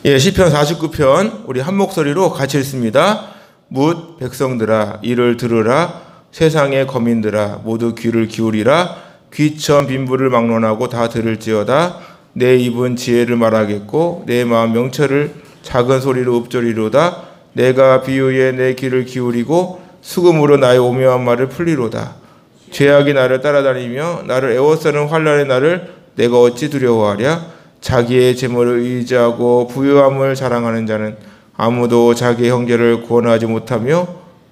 예, 시편 49편 우리 한 목소리로 같이 읽습니다. 뭇 백성들아 이를 들으라. 세상의 거민들아 모두 귀를 기울이라. 귀천 빈부를 막론하고 다 들을지어다. 내 입은 지혜를 말하겠고 내 마음 명철을 작은 소리로 읊조리로다. 내가 비유에 내 귀를 기울이고 수금으로 나의 오묘한 말을 풀리로다. 죄악이 나를 따라다니며 나를 애워싸는 환난의 날을 내가 어찌 두려워하랴. 자기의 재물을 의지하고 부유함을 자랑하는 자는 아무도 자기의 형제를 구원하지 못하며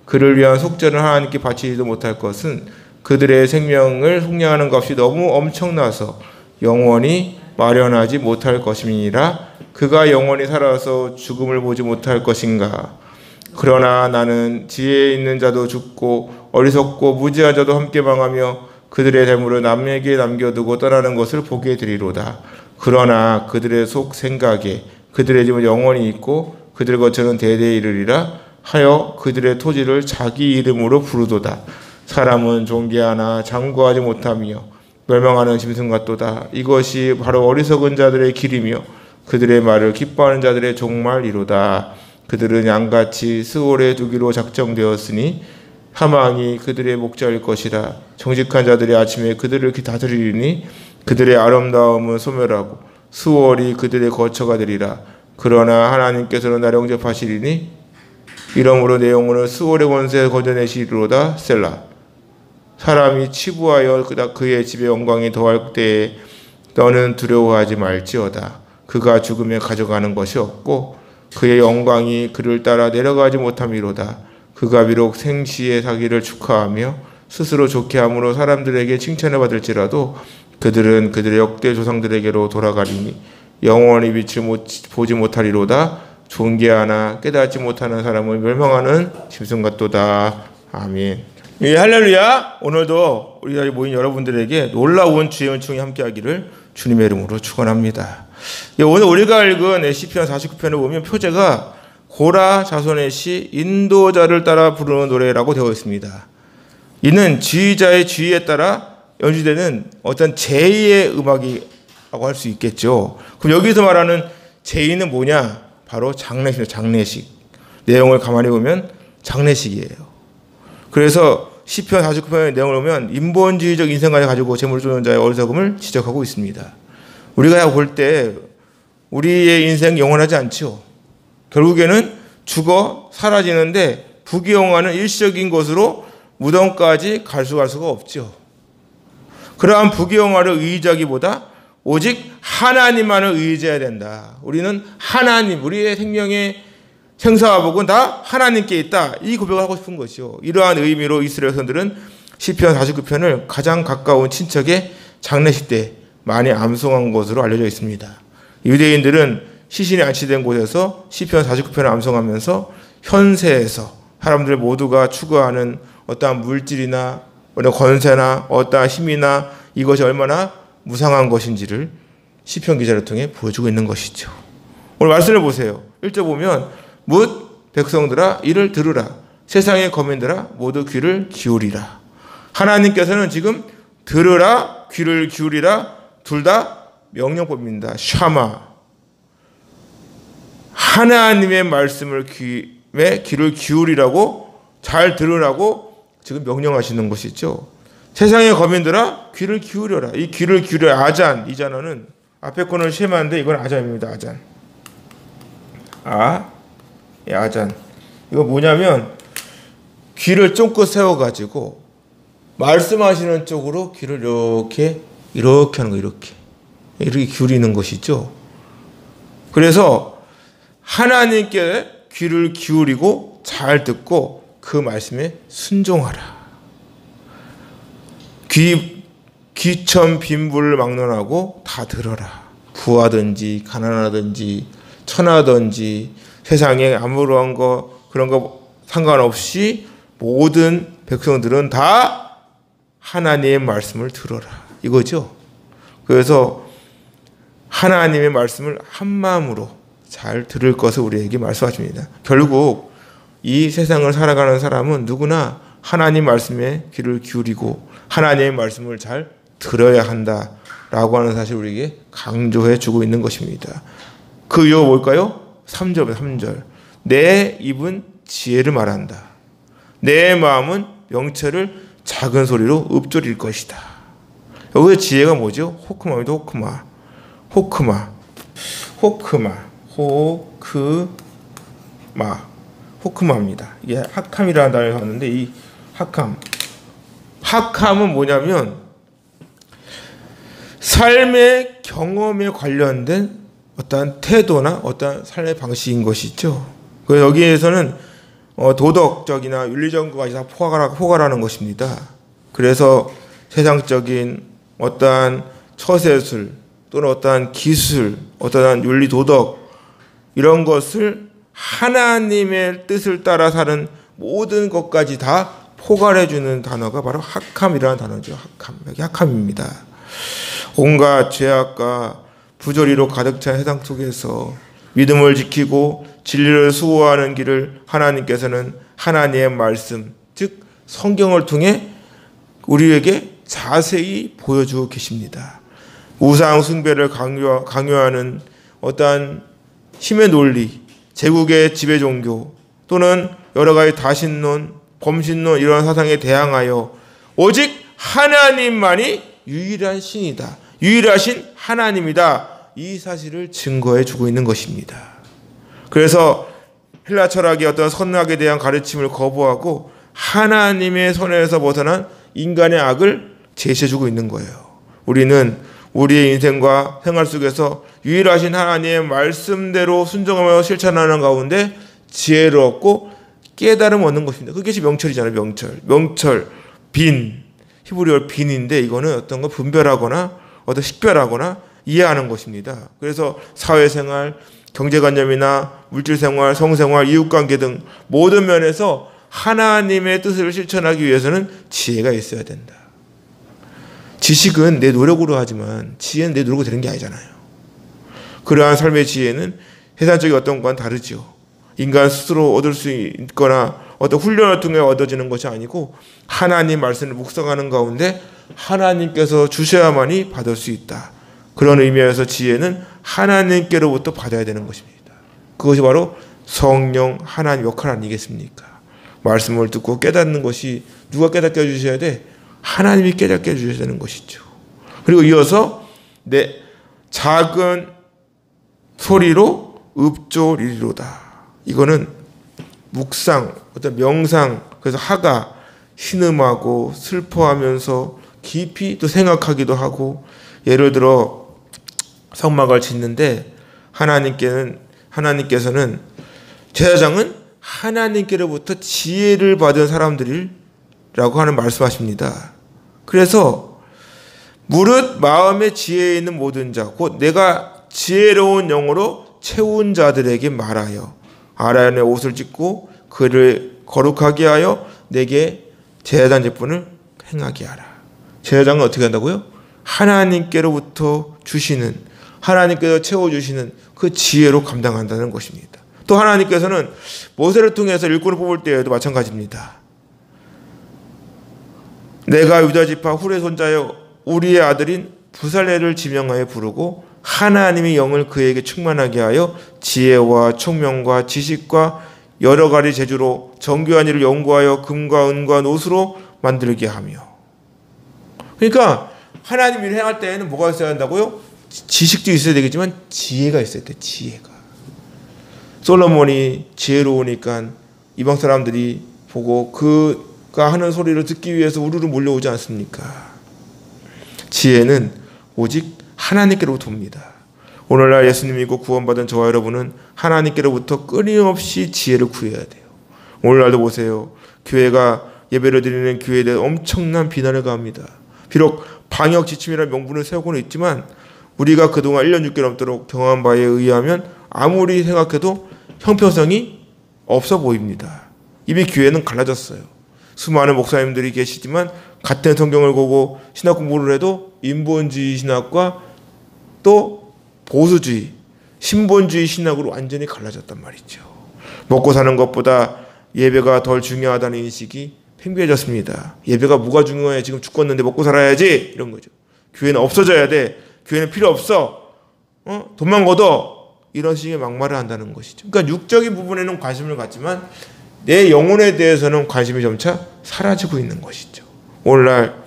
그를 위한 속전을 하나님께 바치지도 못할 것은 그들의 생명을 속량하는 값이 너무 엄청나서 영원히 마련하지 못할 것임이니라. 그가 영원히 살아서 죽음을 보지 못할 것인가. 그러나 나는 지혜 있는 자도 죽고 어리석고 무지한 자도 함께 망하며 그들의 재물을 남에게 남겨두고 떠나는 것을 보게 되리로다. 그러나 그들의 속 생각에 그들의 집은 영원히 있고 그들 거처는 대대에 이르리라 하여 그들의 토지를 자기 이름으로 부르도다. 사람은 존귀하나 장구하지 못하며 멸망하는 짐승 같도다. 이것이 바로 어리석은 자들의 길이며 그들의 말을 기뻐하는 자들의 종말이로다. 그들은 양같이 스올에 두기로 작정되었으니 사망이 그들의 목자일 것이라. 정직한 자들이 아침에 그들을 다스리리니 그들의 아름다움은 소멸하고 수월이 그들의 거처가 되리라. 그러나 하나님께서는 나를 영접하시리니 이러므로 내 영혼을 수월의 권세에 건져내시리로다. 셀라. 사람이 치부하여 그의 집의 영광이 더할 때에 너는 두려워하지 말지어다. 그가 죽으면 가져가는 것이 없고 그의 영광이 그를 따라 내려가지 못함이로다. 그가 비록 생시의 사기를 축하하며 스스로 좋게 함으로 사람들에게 칭찬을 받을지라도 그들은 그들의 역대 조상들에게로 돌아가리니 영원히 빛을 보지 못하리로다. 존귀하나 깨닫지 못하는 사람은 멸망하는 짐승 같도다. 아멘. 예, 할렐루야. 오늘도 우리 자리에 모인 여러분들에게 놀라운 주의 은총이 함께하기를 주님의 이름으로 축원합니다. 예, 오늘 우리가 읽은 시편 49편을 보면 표제가 고라 자손의 시 인도자를 따라 부르는 노래라고 되어 있습니다. 이는 지휘자의 지휘에 따라 연주되는 어떤 제2의 음악이라고 할 수 있겠죠. 그럼 여기서 말하는 제2는 뭐냐? 바로 장례식이에요. 장례식. 내용을 가만히 보면 장례식이에요. 그래서 시편 49편의 내용을 보면 인본주의적 인생관을 가지고 재물을 쫓는 자의 어리석음을 지적하고 있습니다. 우리가 볼 때 우리의 인생 영원하지 않죠. 결국에는 죽어 사라지는데 부귀영화는 일시적인 것으로 무덤까지 갈 수가 없죠. 그러한 부귀영화를 의지하기보다 오직 하나님만을 의지해야 된다. 우리는 하나님, 우리의 생명의 생사와 복은 다 하나님께 있다. 이 고백을 하고 싶은 것이요. 이러한 의미로 이스라엘 선들은 시편 49편을 가장 가까운 친척의 장례식 때 많이 암송한 것으로 알려져 있습니다. 유대인들은 시신이 안치된 곳에서 시편 49편을 암송하면서 현세에서 사람들 모두가 추구하는 어떠한 물질이나 어떤 권세나 어떠한 힘이나 이것이 얼마나 무상한 것인지를 시편 기자를 통해 보여주고 있는 것이죠. 오늘 말씀을 보세요. 1절 보면 뭇 백성들아 이를 들으라. 세상의 거민들아 모두 귀를 기울이라. 하나님께서는 지금 들으라 귀를 기울이라 둘 다 명령법입니다. 샤마. 하나님의 말씀을 귀를 기울이라고 잘 들으라고 지금 명령하시는 것이죠. 세상의 거민들아 귀를 기울여라. 이 귀를 기울여 아잔. 이 단어는 앞에 거는 쉐마인데 이건 아잔입니다. 아잔. 아잔. 이거 뭐냐면 귀를 쫑긋 세워가지고 말씀하시는 쪽으로 귀를 이렇게 하는 거 이렇게 기울이는 것이죠. 그래서 하나님께 귀를 기울이고 잘 듣고 그 말씀에 순종하라. 귀천 빈부를 막론하고 다 들어라. 부하든지 가난하든지 천하든지 세상에 아무런 거 그런 거 상관없이 모든 백성들은 다 하나님의 말씀을 들어라. 이거죠. 그래서 하나님의 말씀을 한 마음으로 잘 들을 것을 우리에게 말씀하십니다. 결국 이 세상을 살아가는 사람은 누구나 하나님 말씀에 귀를 기울이고 하나님의 말씀을 잘 들어야 한다라고 하는 사실을 우리에게 강조해 주고 있는 것입니다. 그 이유가 뭘까요? 3절. 내 입은 지혜를 말한다. 내 마음은 명철을 작은 소리로 읊조릴 것이다. 여기서 지혜가 뭐죠? 호크마입니다. 호크마입니다. 이게 학함이라는 단어를 썼는데, 이 학함은 뭐냐면 삶의 경험에 관련된 어떠한 태도나 어떠한 삶의 방식인 것이죠. 그래서 여기에서는 도덕적이나 윤리적인 것까지 다 포괄하는 것입니다. 그래서 세상적인 어떠한 처세술 또는 어떠한 기술, 어떠한 윤리 도덕 이런 것을 하나님의 뜻을 따라 사는 모든 것까지 다 포괄해주는 단어가 바로 학함이라는 단어죠. 여기 학함입니다. 온갖 죄악과 부조리로 가득 찬 세상 속에서 믿음을 지키고 진리를 수호하는 길을 하나님께서는 하나님의 말씀, 즉 성경을 통해 우리에게 자세히 보여주고 계십니다. 우상 숭배를 강요하는 어떠한 힘의 논리, 제국의 지배 종교 또는 여러 가지 다신론, 범신론 이런 사상에 대항하여 오직 하나님만이 유일한 신이다. 유일하신 하나님이다. 이 사실을 증거해 주고 있는 것입니다. 그래서 헬라 철학의 어떤 선악에 대한 가르침을 거부하고 하나님의 선에서 벗어난 인간의 악을 제시해 주고 있는 거예요. 우리는 우리의 인생과 생활 속에서 유일하신 하나님의 말씀대로 순종하며 실천하는 가운데 지혜를 얻고 깨달음 얻는 것입니다. 그것이 명철이잖아요. 명철, 빈, 히브리어 빈인데 이거는 어떤 거 분별하거나 어떤 식별하거나 이해하는 것입니다. 그래서 사회생활, 경제관념이나 물질생활, 성생활, 이웃관계 등 모든 면에서 하나님의 뜻을 실천하기 위해서는 지혜가 있어야 된다. 지식은 내 노력으로 하지만 지혜는 내 노력으로 되는 게 아니잖아요. 그러한 삶의 지혜는 세상적인 어떤 것과는 다르죠. 인간 스스로 얻을 수 있거나 어떤 훈련을 통해 얻어지는 것이 아니고 하나님 말씀을 묵상하는 가운데 하나님께서 주셔야만이 받을 수 있다. 그런 의미에서 지혜는 하나님께로부터 받아야 되는 것입니다. 그것이 바로 성령 하나님 역할 아니겠습니까? 말씀을 듣고 깨닫는 것이 누가 깨닫게 해주셔야 돼? 하나님이 깨닫게 해주셔야 되는 것이죠. 그리고 이어서 내 작은 소리로 읊조리로다. 이거는 묵상, 어떤 명상, 그래서 하가 신음하고 슬퍼하면서 깊이 또 생각하기도 하고, 예를 들어 성막을 짓는데 하나님께서는 제사장은 하나님께로부터 지혜를 받은 사람들이라고 하는 말씀하십니다. 그래서 무릇 마음의 지혜에 있는 모든 자 곧 내가 지혜로운 영으로 채운 자들에게 말하여 아론의 옷을 찢고 그를 거룩하게 하여 내게 제사장 직분을 행하게 하라. 제사장은 어떻게 한다고요? 하나님께로부터 주시는, 하나님께서 채워주시는 그 지혜로 감당한다는 것입니다. 또 하나님께서는 모세를 통해서 일꾼을 뽑을 때에도 마찬가지입니다. 내가 유다 지파 훌의 손자여 우리의 아들인 부살레를 지명하여 부르고 하나님의 영을 그에게 충만하게 하여 지혜와 총명과 지식과 여러 가지 재주로 정교한 일을 연구하여 금과 은과 노수로 만들게 하며. 그러니까 하나님 일을 행할 때에는 뭐가 있어야 한다고요? 지식도 있어야 되겠지만 지혜가 있어야 돼. 지혜가. 솔로몬이 지혜로우니까 이방 사람들이 보고 그가 하는 소리를 듣기 위해서 우르르 몰려오지 않습니까? 지혜는 오직 하나님께로부터 옵니다. 오늘날 예수님 믿고 구원받은 저와 여러분은 하나님께로부터 끊임없이 지혜를 구해야 돼요. 오늘날도 보세요. 교회가 예배를 드리는 교회에 대해 엄청난 비난을 가합니다. 비록 방역 지침이라는 명분을 세우고는 있지만 우리가 그동안 1년 6개월 넘도록 경험한 바에 의하면 아무리 생각해도 형평성이 없어 보입니다. 이미 교회는 갈라졌어요. 수많은 목사님들이 계시지만 같은 성경을 보고 신학 공부를 해도 인본주의 신학과 또 보수주의, 신본주의 신학으로 완전히 갈라졌단 말이죠. 먹고 사는 것보다 예배가 덜 중요하다는 인식이 팽배해졌습니다. 예배가 뭐가 중요해? 지금 죽었는데 먹고 살아야지. 이런 거죠. 교회는 없어져야 돼. 교회는 필요 없어. 돈만 걷어. 이런 식의 막말을 한다는 것이죠. 그러니까 육적인 부분에는 관심을 갖지만 내 영혼에 대해서는 관심이 점차 사라지고 있는 것이죠. 오늘날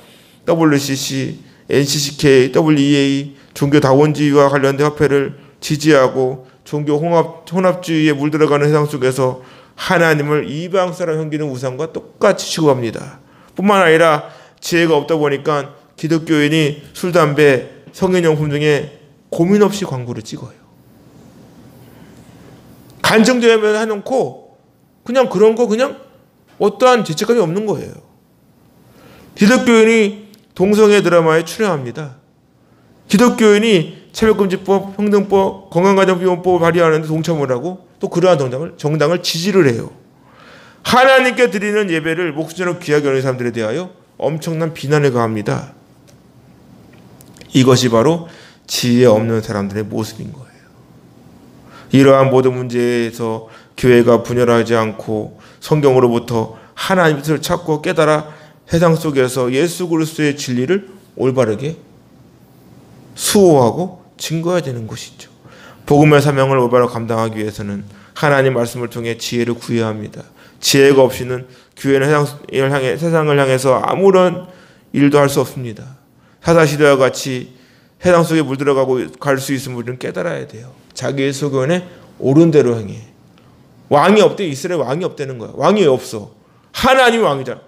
WCC, NCCK, WEA 종교다원주의와 관련된 화폐를 지지하고 종교 혼합주의에 물들어가는 세상 속에서 하나님을 이방 사람 섬기는 우상과 똑같이 취급합니다. 뿐만 아니라 지혜가 없다 보니까 기독교인이 술, 담배, 성인용품 등에 고민 없이 광고를 찍어요. 간청되면 해놓고 그냥 그런 거 그냥 어떠한 죄책감이 없는 거예요. 기독교인이 동성애 드라마에 출연합니다. 기독교인이 차별금지법, 평등법, 건강가정비용법을 발의하는데 동참을 하고 또 그러한 정당을 지지를 해요. 하나님께 드리는 예배를 목숨처럼 귀하게 여기는 사람들에 대하여 엄청난 비난을 가합니다. 이것이 바로 지혜 없는 사람들의 모습인 거예요. 이러한 모든 문제에서 교회가 분열하지 않고 성경으로부터 하나님의 뜻을 찾고 깨달아 세상 속에서 예수 그리스도의 진리를 올바르게 수호하고 증거해야 되는 것이죠. 복음의 사명을 올바로 감당하기 위해서는 하나님 말씀을 통해 지혜를 구해야 합니다. 지혜가 없이는 교회는 세상을 향해서 아무런 일도 할 수 없습니다. 사사시대와 같이 세상 속에 물들어가고 갈 수 있음을 우리는 깨달아야 돼요. 자기의 소견에 옳은 대로 행해. 왕이 없대. 이스라엘 왕이 없다는 거야. 왕이 왜 없어? 하나님이 왕이잖아.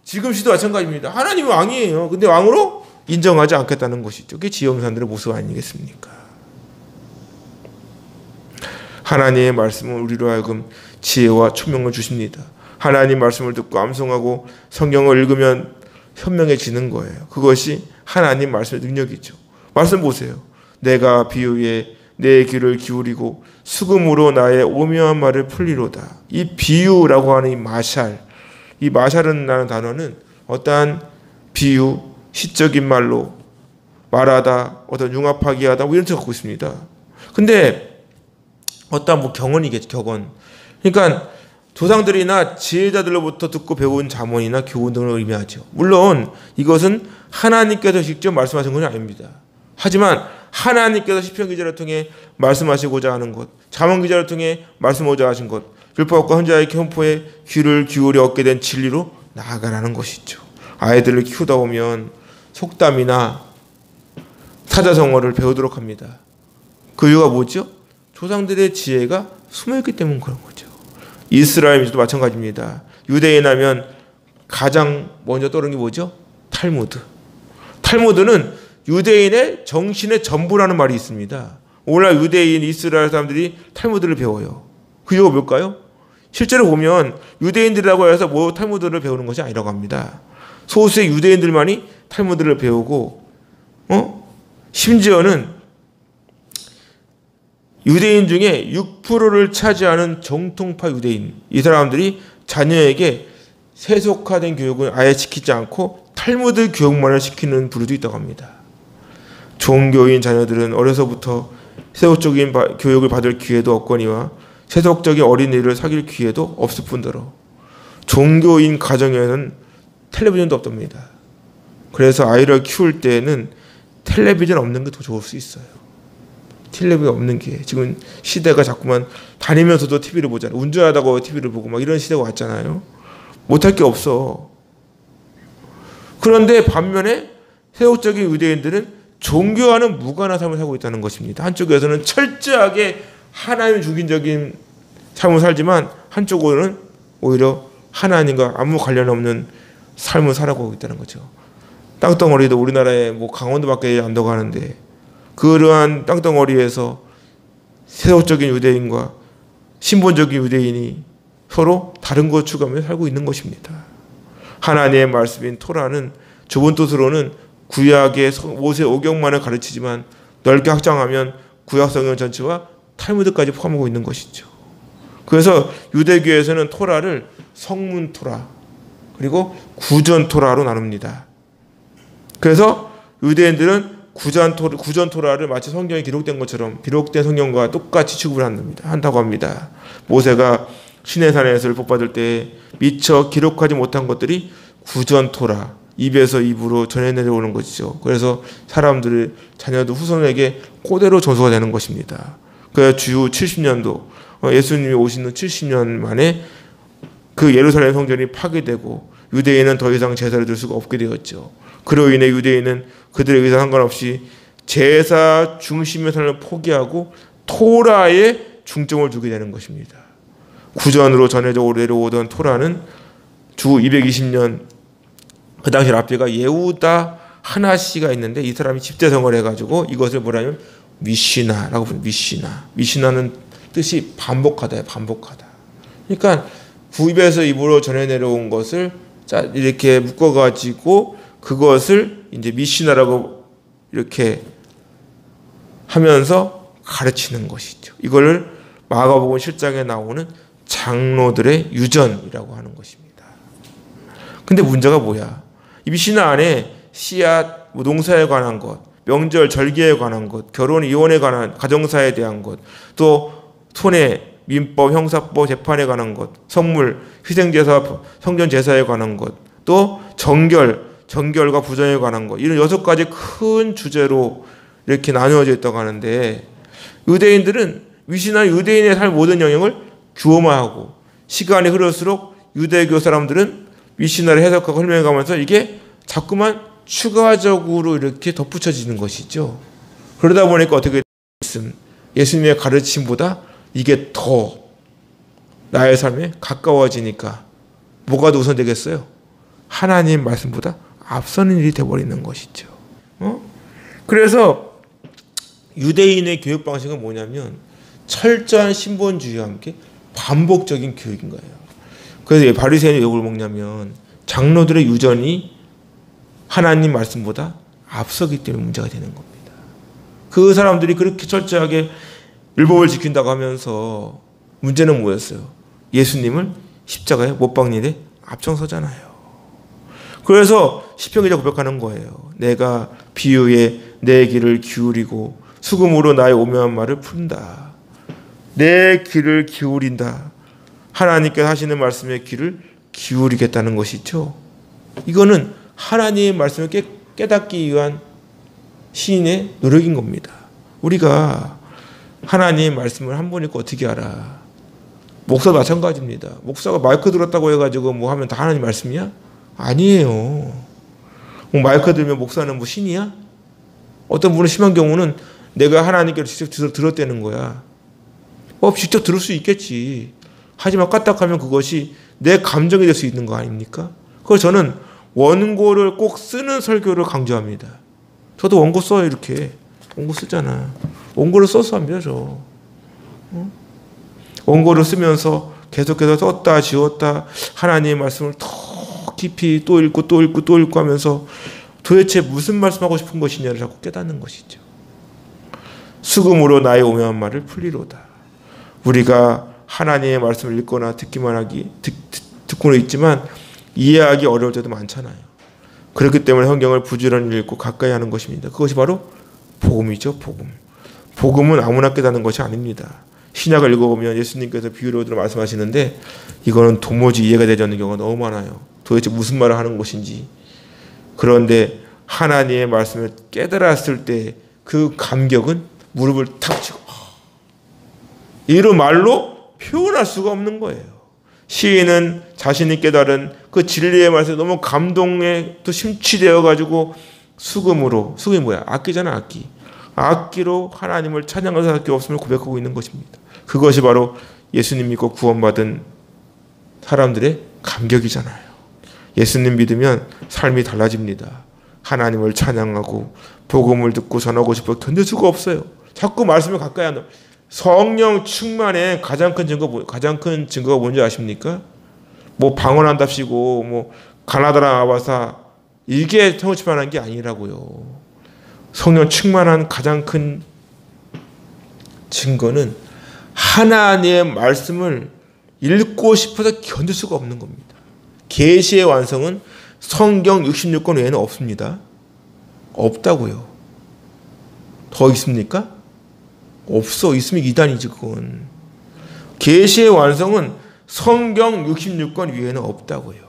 지금 시도 마찬가지입니다. 하나님이 왕이에요. 근데 왕으로 인정하지 않겠다는 것이죠. 그게 지형사들의 모습 아니겠습니까? 하나님의 말씀은 우리로 하여금 지혜와 총명을 주십니다. 하나님 말씀을 듣고 암송하고 성경을 읽으면 현명해지는 거예요. 그것이 하나님 말씀의 능력이죠. 말씀 보세요. 내가 비유에 내 귀를 기울이고 수금으로 나의 오묘한 말을 풀리로다. 이 비유라고 하는 이 마샬은 라는 단어는 어떠한 비유, 시적인 말로 말하다, 어떤 융합하게 하다 뭐 이런 뜻을 갖고 있습니다. 근데 어떠한 경언이겠죠. 격언. 그러니까 조상들이나 지혜자들로부터 듣고 배운 자문이나 교훈 등을 의미하죠. 물론 이것은 하나님께서 직접 말씀하신 것은 아닙니다. 하지만 하나님께서 시편 기자를 통해 말씀하시고자 하는 것, 잠언 기자를 통해 말씀하고자 하신 것, 율법과 헌자의 현포에 귀를 기울여 얻게 된 진리로 나아가라는 것이죠. 아이들을 키우다 보면 속담이나 사자성어를 배우도록 합니다. 그 이유가 뭐죠? 조상들의 지혜가 숨어있기 때문에 그런 거죠. 이스라엘 민족도 마찬가지입니다. 유대인 하면 가장 먼저 떠오르는 게 뭐죠? 탈무드. 탈무드는 유대인의 정신의 전부라는 말이 있습니다. 오늘날 유대인, 이스라엘 사람들이 탈무드를 배워요. 그 이유가 뭘까요? 실제로 보면 유대인들이라고 해서 뭐 탈무드를 배우는 것이 아니라고 합니다. 소수의 유대인들만이 탈무드를 배우고 심지어는 유대인 중에 6%를 차지하는 정통파 유대인, 이 사람들이 자녀에게 세속화된 교육을 아예 시키지 않고 탈무드 교육만을 시키는 부류도 있다고 합니다. 종교인 자녀들은 어려서부터 세속적인 교육을 받을 기회도 없거니와 세속적인 어린이를 사귈 기회도 없을 뿐더러 종교인 가정에는 텔레비전도 없답니다. 그래서 아이를 키울 때는 텔레비전 없는 게 더 좋을 수 있어요. 텔레비전 없는 게 지금 시대가 자꾸만 다니면서도 TV를 보잖아요. 운전하다가 TV를 보고 막 이런 시대가 왔잖아요. 못할 게 없어. 그런데 반면에 세속적인 유대인들은 종교와는 무관한 삶을 살고 있다는 것입니다. 한쪽에서는 철저하게 하나님 중심적인 삶을 살지만 한쪽으로는 오히려 하나님과 아무 관련 없는 삶을 살아가고 있다는 거죠. 땅덩어리도 우리나라에 뭐 강원도밖에 안 들어가는데 그러한 땅덩어리에서 세속적인 유대인과 신본적인 유대인이 서로 다른 것 추구하며 살고 있는 것입니다. 하나님의 말씀인 토라는 좁은 뜻으로는 구약의 모세 오경만을 가르치지만 넓게 확장하면 구약 성경 전체와 탈무드까지 포함하고 있는 것이죠. 그래서 유대교에서는 토라를 성문 토라 그리고 구전 토라로 나눕니다. 그래서 유대인들은 구전 토라를 마치 성경에 기록된 것처럼 기록된 성경과 똑같이 취급을 한다고 합니다. 모세가 시내산에서 율법받을 때 미처 기록하지 못한 것들이 구전 토라, 입에서 입으로 전해 내려오는 것이죠. 그래서 사람들의 자녀도 후손에게 그대로 전수가 되는 것입니다. 그 주 70년도 예수님이 오시는 70년 만에 그 예루살렘 성전이 파괴되고 유대인은 더 이상 제사를 드릴 수가 없게 되었죠. 그로 인해 유대인은 그들의 의사 상관없이 제사 중심의 삶을 포기하고 토라에 중점을 두게 되는 것입니다. 구전으로 전해져 내려오던 토라는 주 220년 그 당시 랍비가 예후다 하나씨가 있는데 이 사람이 집대성을 해가지고 이것을 뭐라면 미시나라고 부릅니다. 미시나는 뜻이 반복하다예요. 반복하다. 그러니까 구입에서 입으로 전해 내려온 것을 이렇게 묶어가지고 그것을 이제 미시나라고 이렇게 하면서 가르치는 것이죠. 이걸 마가복음 7장에 나오는 장로들의 유전이라고 하는 것입니다. 근데 문제가 뭐야? 이 미시나 안에 씨앗, 농사에 관한 것, 명절, 절기에 관한 것, 결혼, 이혼에 관한 가정사에 대한 것, 또 손해, 민법, 형사법, 재판에 관한 것, 선물, 희생제사, 성전제사에 관한 것, 또 정결과 부정에 관한 것, 이런 6가지 큰 주제로 이렇게 나누어져 있다고 하는데 유대인들은 미시나 유대인의 삶 모든 영역을 규범화하고 시간이 흐를수록 유대교 사람들은 미시나를 해석하고 설명해가면서 이게 자꾸만 추가적으로 이렇게 덧붙여지는 것이죠. 그러다 보니까 어떻게 됐습니까? 예수님의 가르침보다 이게 더 나의 삶에 가까워지니까 뭐가 더 우선되겠어요? 하나님 말씀보다 앞서는 일이 되어버리는 것이죠. 그래서 유대인의 교육 방식은 뭐냐면 철저한 신본주의와 함께 반복적인 교육인 거예요. 그래서 바리새인이 왜 욕을 먹냐면 장로들의 유전이 하나님 말씀보다 앞서기 때문에 문제가 되는 겁니다. 그 사람들이 그렇게 철저하게 율법을 지킨다고 하면서 문제는 뭐였어요? 예수님을 십자가에 못 박는 일에 앞장서잖아요. 그래서 시편기자 고백하는 거예요. 내가 비유에 내 귀를 기울이고 수금으로 나의 오묘한 말을 푼다. 내 귀를 기울인다. 하나님께서 하시는 말씀에 귀를 기울이겠다는 것이죠. 이거는 하나님의 말씀을 깨닫기 위한 시인의 노력인 겁니다. 우리가 하나님의 말씀을 한 번 읽고 어떻게 알아? 목사도 마찬가지입니다. 목사가 마이크 들었다고 해가지고 뭐 하면 다 하나님 말씀이야? 아니에요. 마이크 들면 목사는 뭐 신이야? 어떤 분은 심한 경우는 내가 하나님께 직접 들었다는 거야. 직접 들을 수 있겠지. 하지만 까딱하면 그것이 내 감정이 될 수 있는 거 아닙니까? 그래서 저는 원고를 꼭 쓰는 설교를 강조합니다. 저도 원고 써요. 이렇게 원고 쓰잖아. 원고를 써서 합니다. 저 원고를 쓰면서 계속해서 썼다 지웠다 하나님의 말씀을 더 깊이 또 읽고 또 읽고 또 읽고 하면서 도대체 무슨 말씀하고 싶은 것이냐를 자꾸 깨닫는 것이죠. 수금으로 나의 오묘한 말을 풀리로다. 우리가 하나님의 말씀을 읽거나 듣고는 있지만 이해하기 어려울 때도 많잖아요. 그렇기 때문에 성경을 부지런히 읽고 가까이 하는 것입니다. 그것이 바로 복음이죠. 복음은 아무나 깨닫는 것이 아닙니다. 신약을 읽어보면 예수님께서 비유로 말씀하시는데 이거는 도무지 이해가 되지 않는 경우가 너무 많아요. 도대체 무슨 말을 하는 것인지. 그런데 하나님의 말씀을 깨달았을 때 그 감격은 무릎을 탁 치고 이런 말로 표현할 수가 없는 거예요. 시인은 자신이 깨달은 그 진리의 말씀에 너무 감동에 또 심취되어 가지고 수금이 뭐야? 악기잖아. 악기로 하나님을 찬양할 수밖에 없음을 고백하고 있는 것입니다. 그것이 바로 예수님 믿고 구원받은 사람들의 감격이잖아요. 예수님 믿으면 삶이 달라집니다. 하나님을 찬양하고 복음을 듣고 전하고 싶어 견딜 수가 없어요. 자꾸 말씀을 가까이 하는 성령 충만의 가장 큰 증거가 뭔지 아십니까? 뭐 방언한답시고 뭐 가나다라 아바사 이게 성령 충만한 게 아니라고요. 성령 충만한 가장 큰 증거는 하나님의 말씀을 읽고 싶어서 견딜 수가 없는 겁니다. 계시의 완성은 성경 66권 외에는 없습니다. 없다고요. 더 있습니까? 없어. 있으면 이단이지 그건. 계시의 완성은 성경 66권 위에는 없다고요.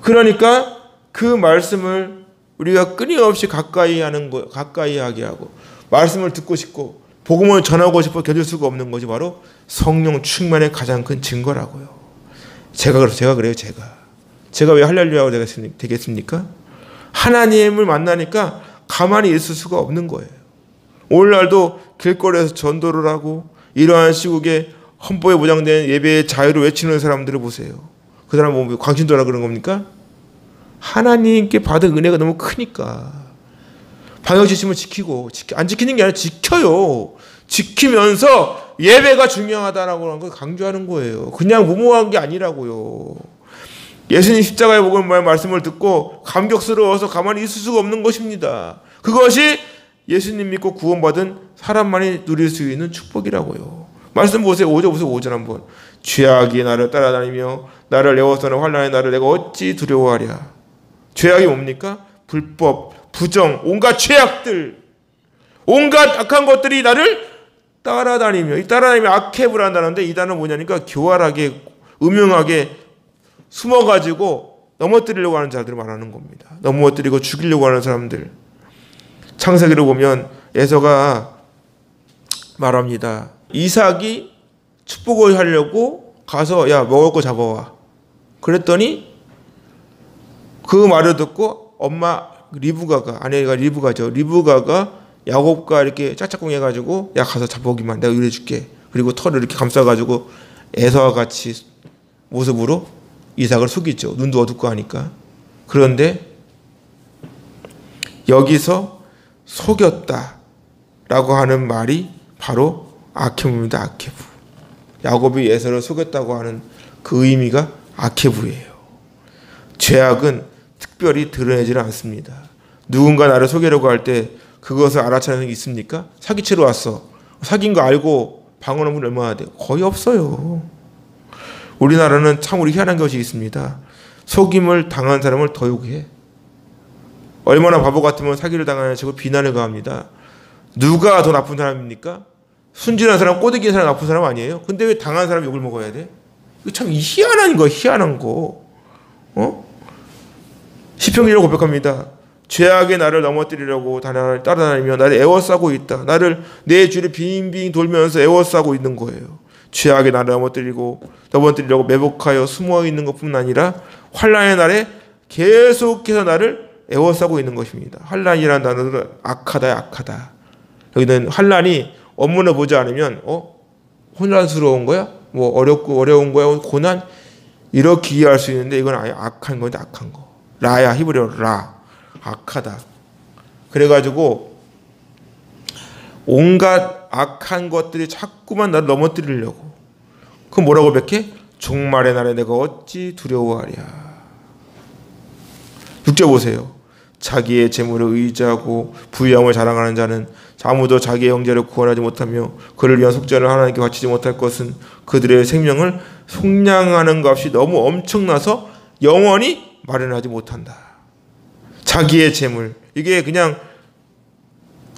그러니까 그 말씀을 우리가 끊임없이 가까이 하게 하고 말씀을 듣고 싶고 복음을 전하고 싶어 견딜 수가 없는 것이 바로 성령 충만의 가장 큰 증거라고요. 제가 그래요. 제가 왜 할렐루야가 되겠습니까? 하나님을 만나니까 가만히 있을 수가 없는 거예요. 오늘날도 길거리에서 전도를 하고 이러한 시국에 헌법에 보장된 예배의 자유를 외치는 사람들을 보세요. 그 사람 뭐 광신도라 그런 겁니까? 하나님께 받은 은혜가 너무 크니까 방역지침을 지키고 안 지키는 게 아니라 지켜요. 지키면서 예배가 중요하다라고 하는 걸 강조하는 거예요. 그냥 무모한 게 아니라고요. 예수님 십자가의 복음을 말씀을 듣고 감격스러워서 가만히 있을 수가 없는 것입니다. 그것이 예수님 믿고 구원받은 사람만이 누릴 수 있는 축복이라고요. 말씀 보세요. 5절 보세요. 5절 한번. 죄악이 나를 따라다니며 나를 에워싸는 환난의 나를 내가 어찌 두려워하랴. 죄악이 뭡니까? 불법, 부정, 온갖 죄악들, 온갖 악한 것들이 나를 따라다니며, 이 따라다니며 아케브를 한다는데 이 단어는 뭐냐니까 교활하게, 음흉하게 숨어가지고 넘어뜨리려고 하는 자들을 말하는 겁니다. 넘어뜨리고 죽이려고 하는 사람들. 창세기를 보면 에서가 말합니다. 이삭이 축복을 하려고 가서 야 먹을 거 잡아와. 그랬더니 그 말을 듣고 엄마 리브가가 아내가 리브가죠. 리브가가 야곱과 이렇게 짝짝꿍 해가지고 야 가서 잡아오기만 내가 요리해줄게. 그리고 털을 이렇게 감싸가지고 에서와 같이 모습으로 이삭을 속이죠. 눈도 어둡고 하니까. 그런데 여기서 속였다라고 하는 말이 바로 아케브입니다. 아케브. 야곱이 에서를 속였다고 하는 그 의미가 아케브예요. 죄악은 특별히 드러내지는 않습니다. 누군가 나를 속이려고 할 때 그것을 알아차리는 게 있습니까? 사기치러 왔어. 사귄 거 알고 방어하는 분 얼마나 돼요? 거의 없어요. 우리나라는 참으로 희한한 것이 있습니다. 속임을 당한 사람을 더 욕해. 얼마나 바보 같으면 사기를 당하는 식으로 비난을 가합니다. 누가 더 나쁜 사람입니까? 순진한 사람, 꼬드기인 사람 나쁜 사람 아니에요? 근데 왜 당한 사람 욕을 먹어야 돼? 이거 참 희한한 거야, 희한한 거. 시편기로 고백합니다. 죄악의 나를 넘어뜨리려고 나를 따라다니며 나를 에워싸고 있다. 나를 내 주를 빙빙 돌면서 에워싸고 있는 거예요. 죄악의 나를 넘어뜨리려고 매복하여 숨어 있는 것뿐 아니라 환난의 날에 계속해서 나를 에워싸고 있는 것입니다. 환난이라는 단어는 악하다. 여기는 환난이 원문을 보지 않으면 혼란스러운 거야? 뭐 어려운 거야? 고난? 이렇게 이해할 수 있는데 이건 아예 악한 건데 악한 거. 라야 히브리어로 라. 악하다. 그래가지고 온갖 악한 것들이 자꾸만 나를 넘어뜨리려고. 그럼 뭐라고 고백해? 종말의 날에 내가 어찌 두려워하랴. 6절 보세요. 자기의 재물을 의지하고 부유함을 자랑하는 자는 아무도 자기의 형제를 구원하지 못하며 그를 위한 속죄를 하나님께 바치지 못할 것은 그들의 생명을 속량하는 값이 너무 엄청나서 영원히 마련하지 못한다. 자기의 재물. 이게 그냥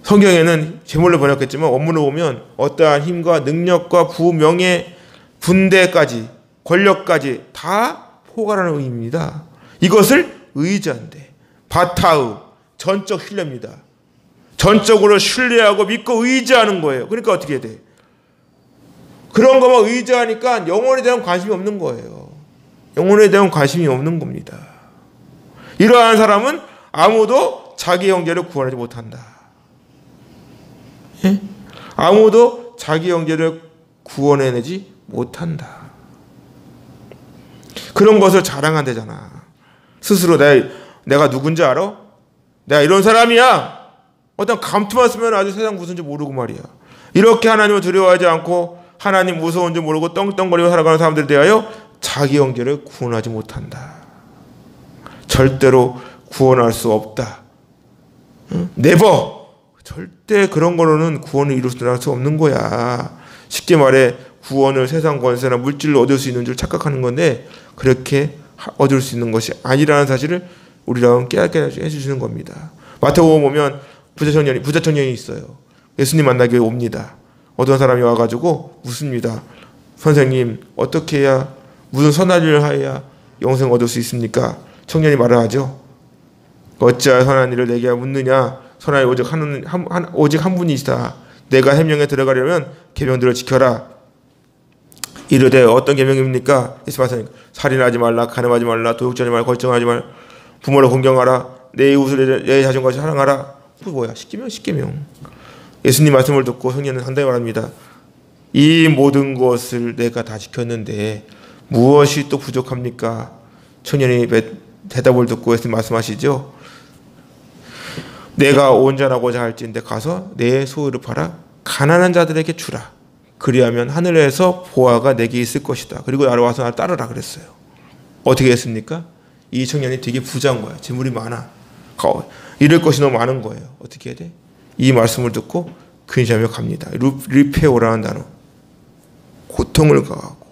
성경에는 재물로 번역했지만 원문을 보면 어떠한 힘과 능력과 부명예, 분대까지 권력까지 다 포괄하는 의미입니다. 이것을 의지한대. 바타우, 전적 신뢰입니다. 전적으로 신뢰하고 믿고 의지하는 거예요. 그러니까 어떻게 돼? 그런 것만 의지하니까 영혼에 대한 관심이 없는 거예요. 영혼에 대한 관심이 없는 겁니다. 이러한 사람은 아무도 자기 형제를 구원하지 못한다. 예? 아무도 자기 형제를 구원해내지 못한다. 그런 것을 자랑한다잖아. 스스로 내가 누군지 알아? 내가 이런 사람이야. 어떤 감투만 쓰면 아주 세상 무슨지 모르고 말이야. 이렇게 하나님을 두려워하지 않고 하나님 무서운 줄 모르고 떵떵거리며 살아가는 사람들에 대하여 자기 형제를 구원하지 못한다. 절대로 구원할 수 없다. 네버. 절대 그런 거로는 구원을 이룰 수 없는 거야. 쉽게 말해 구원을 세상 권세나 물질로 얻을 수 있는 줄 착각하는 건데 그렇게 얻을 수 있는 것이 아니라는 사실을 우리랑 깨닫게 해주시는 겁니다. 마태복음 보면 부자 청년이 있어요. 예수님 만나기 위해 옵니다. 어떤 사람이 와가지고 묻습니다. 선생님 어떻게 해야 무슨 선한 일을 하여야 영생 얻을 수 있습니까? 청년이 말을 하죠. 어찌하여 선한 일을 내게 묻느냐? 선하여 오직 한 분이시다. 내가 생명에 들어가려면 계명들을 지켜라. 이르되 어떤 계명입니까? 예수 말씀하니까 살인하지 말라, 간음하지 말라, 도둑질하지 말라, 걸정하지 말라, 부모를 공경하라, 내 이웃을 내 자신과 사랑하라. 뭐야? 10계명. 예수님 말씀을 듣고 성령은 상당히 말합니다. 이 모든 것을 내가 다 지켰는데 무엇이 또 부족합니까? 청년이 대답을 듣고 예수님 말씀하시죠. 내가 온전하고자 할진대 가서 내 소유를 팔아 가난한 자들에게 주라. 그리하면 하늘에서 보화가 내게 있을 것이다. 그리고 나를 와서 나를 따르라 그랬어요. 어떻게 했습니까? 이 청년이 되게 부자인 거야. 재물이 많아. 잃을 것이 너무 많은 거예요. 어떻게 해야 돼? 이 말씀을 듣고 근심하며 갑니다. 리페오라는 단어. 고통을 가하고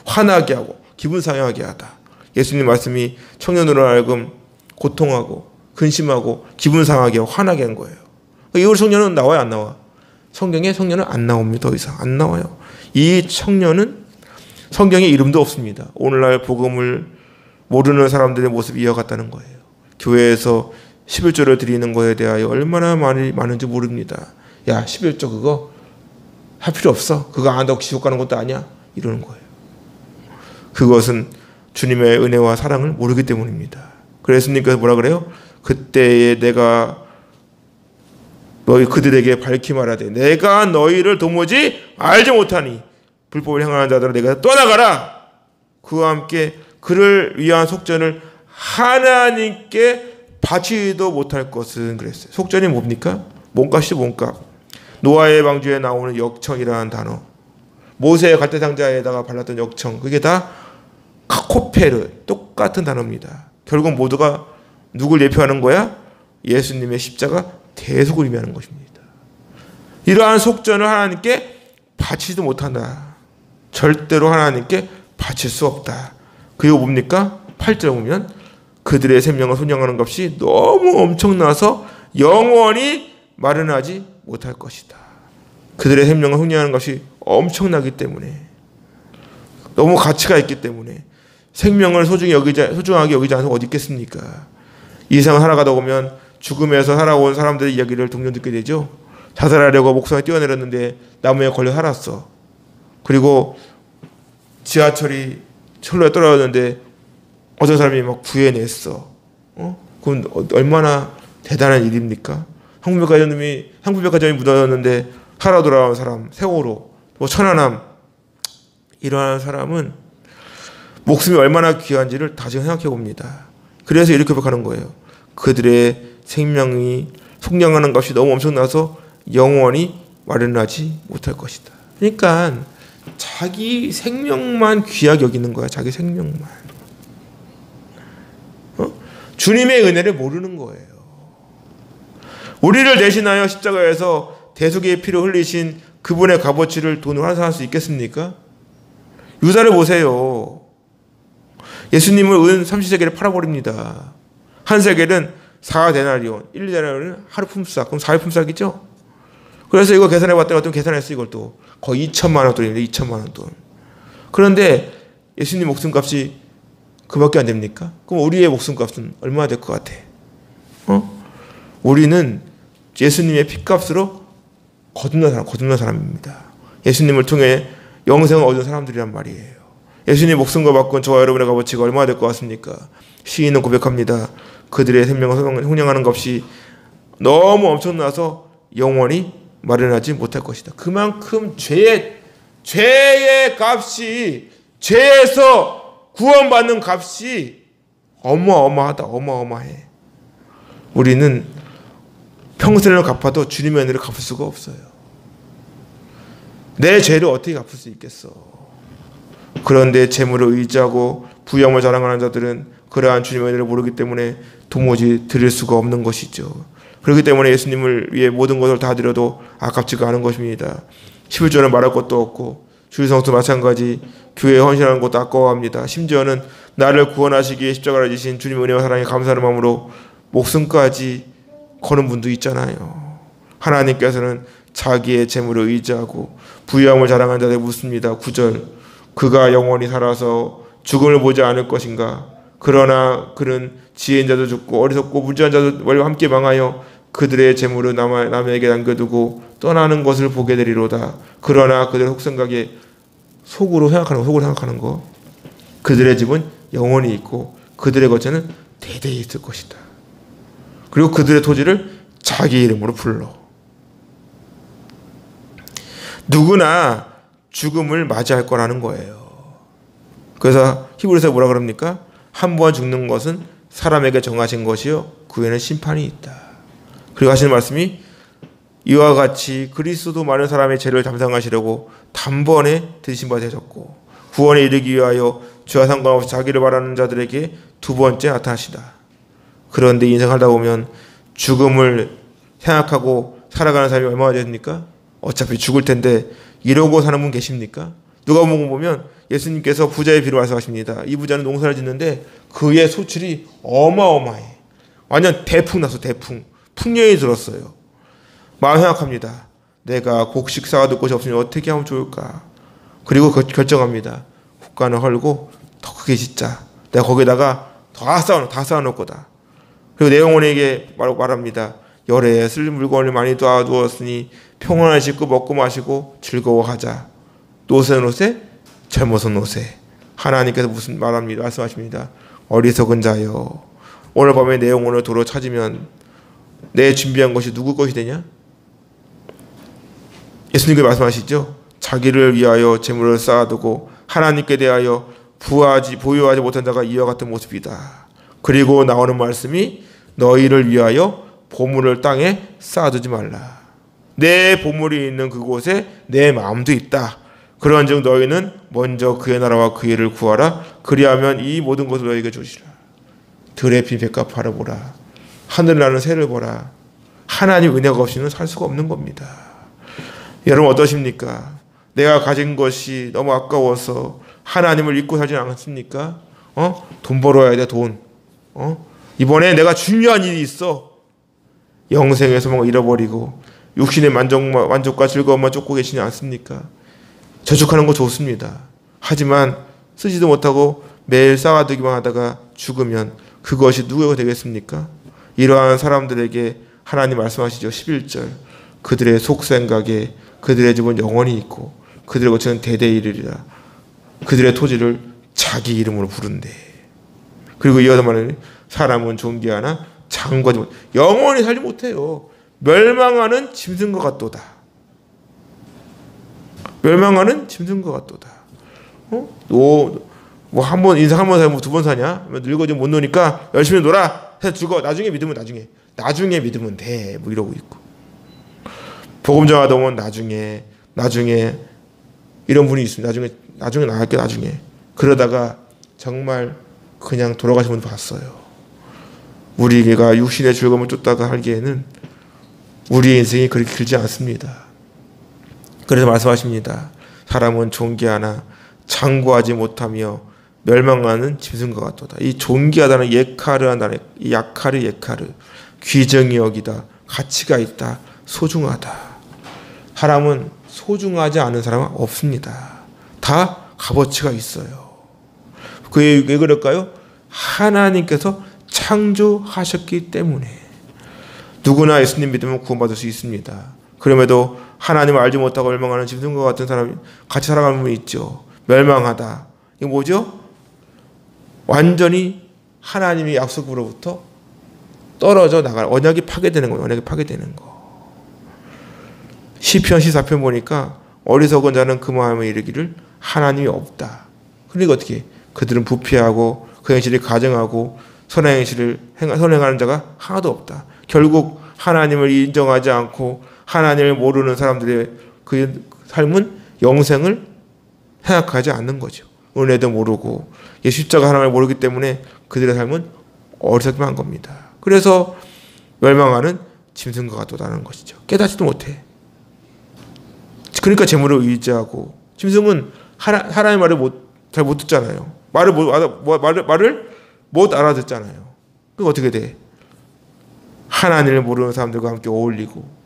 화나게 하고 기분 상하게 하다. 예수님 말씀이 청년으로 하여금 고통하고 근심하고 기분 상하게 하고 화나게 한 거예요. 이 청년은 나와요, 안 나와? 성경에 청년은 안 나옵니다. 더 이상 안 나와요. 이 청년은 성경에 이름도 없습니다. 오늘날 복음을 모르는 사람들의 모습이 이어갔다는 거예요. 교회에서 11조를 드리는 거에 대하여 얼마나 많은지 모릅니다. 야, 11조 그거 할 필요 없어. 그거 안 한다고 지옥 가는 것도 아니야. 이러는 거예요. 그것은 주님의 은혜와 사랑을 모르기 때문입니다. 그래서 예수님께서 뭐라 그래요? 그때에 내가 너희 그들에게 밝히 말하되 내가 너희를 도무지 알지 못하니 불법을 행하는 자들아 내가 떠나가라. 그와 함께 그를 위한 속전을 하나님께 바치지도 못할 것은 그랬어요. 속전이 뭡니까? 몸값이 몸값. 노아의 방주에 나오는 역청이라는 단어. 모세의 갈대상자에다가 발랐던 역청. 그게 다 카코페르 똑같은 단어입니다. 결국 모두가 누굴 예표하는 거야? 예수님의 십자가 대속을 의미하는 것입니다. 이러한 속전을 하나님께 바치지도 못한다. 절대로 하나님께 바칠 수 없다. 그리고 뭡니까? 8절 보면 그들의 생명을 손양하는 값이 너무 엄청나서 영원히 마련하지 못할 것이다. 그들의 생명을 손양하는 값이 엄청나기 때문에 너무 가치가 있기 때문에 생명을 소중하게 여기지 않아서 어디 있겠습니까? 이 세상을 살아가다 보면 죽음에서 살아온 사람들의 이야기를 동료 듣게 되죠. 자살하려고 목상에 뛰어내렸는데 나무에 걸려 살았어. 그리고 지하철이 철로에 떨어졌는데 어떤 사람이 막 구해냈어. 그건 얼마나 대단한 일입니까? 상부백화점이 무너졌는데 살아 돌아온 사람, 세월호, 천안함. 이러한 사람은 목숨이 얼마나 귀한지를 다시 생각해 봅니다. 그래서 이렇게 고백하는 거예요. 그들의 생명이 속량하는 값이 너무 엄청나서 영원히 마련하지 못할 것이다. 그러니까 자기 생명만 귀하게 여기는 거야. 자기 생명만. 주님의 은혜를 모르는 거예요. 우리를 대신하여 십자가에서 대속의 피를 흘리신 그분의 값어치를 돈으로 환산할 수 있겠습니까? 유다를 보세요. 예수님을 은 30세겔에 팔아버립니다. 한 세겔은 4데나리온, 1데나리온은 하루 품삯. 그럼 4일 품삯이죠? 그래서 이거 계산해봤더니 어떤 계산했어. 이걸 또 거의 2천만 원 돈인데 2천만 원 돈. 그런데 예수님 목숨값이 그밖에 안 됩니까? 그럼 우리의 목숨값은 얼마나 될 것 같아? 우리는 예수님의 피값으로 거듭난 사람입니다. 예수님을 통해 영생을 얻은 사람들이란 말이에요. 예수님 목숨과 바꾼 저와 여러분의 값어치가 얼마나 될 것 같습니까? 시인은 고백합니다. 그들의 생명을 형량하는 값이 너무 엄청나서 영원히 마련하지 못할 것이다. 그만큼 죄의 값이, 죄에서 구원받는 값이 어마어마하다. 어마어마해. 우리는 평생을 갚아도 주님의 은혜를 갚을 수가 없어요. 내 죄를 어떻게 갚을 수 있겠어? 그런데 재물을 의지하고 부영을 자랑하는 자들은 그러한 주님의 은혜를 모르기 때문에 도무지 드릴 수가 없는 것이죠. 그렇기 때문에 예수님을 위해 모든 것을 다 드려도 아깝지가 않은 것입니다. 11조는 말할 것도 없고 주일성도 마찬가지 교회에 헌신하는 것도 아까워합니다. 심지어는 나를 구원하시기에 십자가를 지신 주님의 은혜와 사랑에 감사하는 마음으로 목숨까지 거는 분도 있잖아요. 하나님께서는 자기의 재물을 의지하고 부유함을 자랑한 자들 묻습니다. 9절 그가 영원히 살아서 죽음을 보지 않을 것인가? 그러나 그는 지혜인 자도 죽고 어리석고 무지한 자도 함께 망하여 그들의 재물을 남에게 남겨두고 떠나는 것을 보게 되리로다. 그러나 그들의 속생각에 속으로 생각하는 거. 그들의 집은 영원히 있고 그들의 거처는 대대히 있을 것이다. 그리고 그들의 토지를 자기 이름으로 불러. 누구나 죽음을 맞이할 거라는 거예요. 그래서 히브리서에 뭐라 그럽니까? 한 번 죽는 것은 사람에게 정하신 것이요 그 후에는 심판이 있다. 그리고 하시는 말씀이 이와 같이 그리스도도 많은 사람의 죄를 담당하시려고 단번에 드신 바 되셨고 구원에 이르기 위하여 죄와 상관없이 자기를 바라는 자들에게 두 번째 나타나시다. 그런데 인생 살다 보면 죽음을 생각하고 살아가는 사람이 얼마나 되십니까? 어차피 죽을 텐데 이러고 사는 분 계십니까? 누가복음 보면 예수님께서 부자의 비를 말씀하십니다. 이 부자는 농사를 짓는데 그의 소출이 어마어마해. 완전 대풍 났어. 대풍. 풍년이 들었어요. 마음 생각합니다. 내가 곡식 쌓아둘 곳이 없으니 어떻게 하면 좋을까? 그리고 결정합니다. 국간을 헐고 더 크게 짓자. 내가 거기다가 다 쌓아놓을 거다. 그리고 내 영혼에게 말합니다. 열에 쓸 물건을 많이 놔두었으니 평안한 식구 먹고 마시고 즐거워하자. 노새 젊어서 노새. 하나님께서 무슨 말씀하십니다. 어리석은 자여, 오늘 밤에 내 영혼을 도로 찾으면 내 준비한 것이 누구 것이 되냐? 예수님께서 말씀하시죠. 자기를 위하여 재물을 쌓아두고 하나님께 대하여 보유하지 못한 자가 이와 같은 모습이다. 그리고 나오는 말씀이 너희를 위하여 보물을 땅에 쌓아두지 말라. 내 보물이 있는 그곳에 내 마음도 있다. 그런즉 너희는 먼저 그의 나라와 그의 일을 구하라. 그리하면 이 모든 것을 너희에게 주시라. 들에 핀 뱃값을 보라. 하늘 나는 새를 보라. 하나님 은혜가 없이는 살 수가 없는 겁니다. 여러분 어떠십니까? 내가 가진 것이 너무 아까워서 하나님을 잊고 살지 않습니까? 돈 벌어야 돼, 돈. 이번에 내가 중요한 일이 있어. 영생의 소망을 잃어버리고 육신의 만족과 즐거움만 쫓고 계시지 않습니까? 저축하는 거 좋습니다. 하지만 쓰지도 못하고 매일 쌓아두기만 하다가 죽으면 그것이 누구가 되겠습니까? 이러한 사람들에게 하나님 말씀하시죠. 11절. 그들의 속생각에 그들의 집은 영원히 있고 그들의 거처는 대대에 이르리라. 그들의 토지를 자기 이름으로 부른대. 그리고 이어서 말하는 사람은 존귀하나 장구하지 못. 영원히 살지 못해요. 멸망하는 짐승과 같도다. 멸망하는 짐승과 같도다. 한 번 인생 한 번 살면 두 번 사냐? 늙어지면 못 노니까 열심히 놀아. 해서 죽어. 나중에 믿으면 돼. 뭐 이러고 있고. 복음 전하다 보면 나중에 이런 분이 있습니다. 나중에 나갈게 나중에. 그러다가 정말 그냥 돌아가신 분 봤어요. 우리가 육신의 즐거움을 쫓다가 하기에는 우리의 인생이 그렇게 길지 않습니다. 그래서 말씀하십니다. 사람은 존귀하나 장구하지 못하며 멸망하는 짐승과 같도다. 이 존귀하다는 예카르한다는 이 예카르 귀정이 여기다 가치가 있다 소중하다. 사람은 소중하지 않은 사람은 없습니다. 다 값어치가 있어요. 그게 왜 그럴까요? 하나님께서 창조하셨기 때문에. 누구나 예수님 믿으면 구원받을 수 있습니다. 그럼에도 하나님을 알지 못하고 멸망하는 짐승과 같은 사람이 같이 살아가는 분이 있죠. 멸망하다. 이거 뭐죠? 완전히 하나님의 약속으로부터 떨어져 나갈 언약이 파괴되는 거예요. 언약이 파괴되는 거. 시편 14편 보니까 어리석은 자는 그 마음에 이르기를 하나님이 없다. 그러니까 어떻게? 그들은 부패하고 그 행실을 가정하고 선행하는 자가 하나도 없다. 결국 하나님을 인정하지 않고 하나님을 모르는 사람들의 그 삶은 영생을 생각하지 않는 거죠. 은혜도 모르고 십자가 하나님을 모르기 때문에 그들의 삶은 어리석기만 한 겁니다. 그래서 멸망하는 짐승과 같다는 것이죠. 깨닫지도 못해. 그러니까 재물을 의지하고 짐승은 하나님의 말을 잘 못 듣잖아요. 말을 못 알아듣잖아요. 그럼 어떻게 돼? 하나님을 모르는 사람들과 함께 어울리고